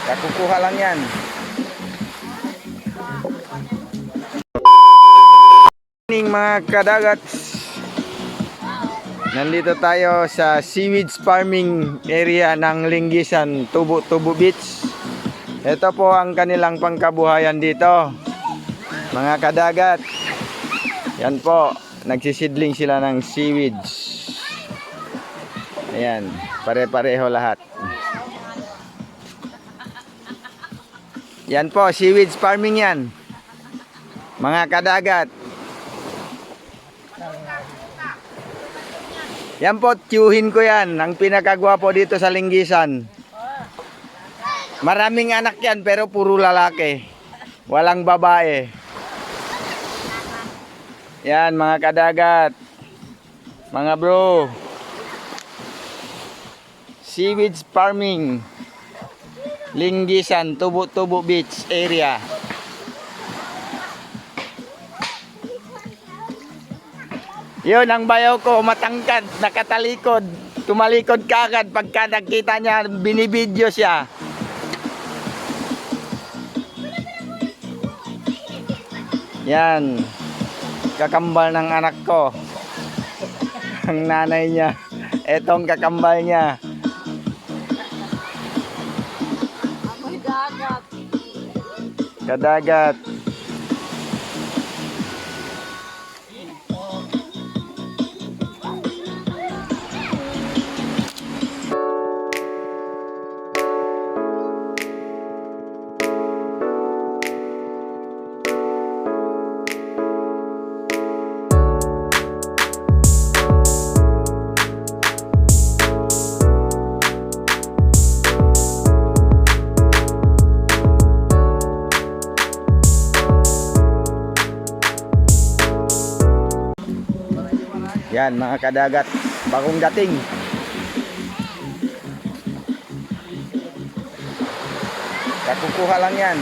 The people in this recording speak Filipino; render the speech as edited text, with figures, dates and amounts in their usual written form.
Kakukuha lang yan. Mga kadagat, nandito tayo sa seaweeds farming area ng Lingisan, Tubo Beach. Ito po ang kanilang pangkabuhayan dito, mga kadagat. Yan po, nagsisidling sila ng seaweeds. Ayan, pare-pareho lahat. Yan po, seaweeds farming yan, mga kadagat. Yan po, tiyuhin ko yan. Ang pinakagwapo dito sa Lingisan. Maraming anak yan pero puro lalaki. Walang babae. Yan mga kadagat. Mga bro. Seaweeds farming. Lingisan, Tubo Beach area. Yun ang bayaw ko, matangkad, nakatalikod, tumalikod kagad pagka nakita niya, binibidyo siya. Yan, kakambal ng anak ko. Ang nanay niya, etong kakambal niya. Amoy dagat. Kadagat. Yan mga kadagat, bagong dating. Kakukuha lang yan.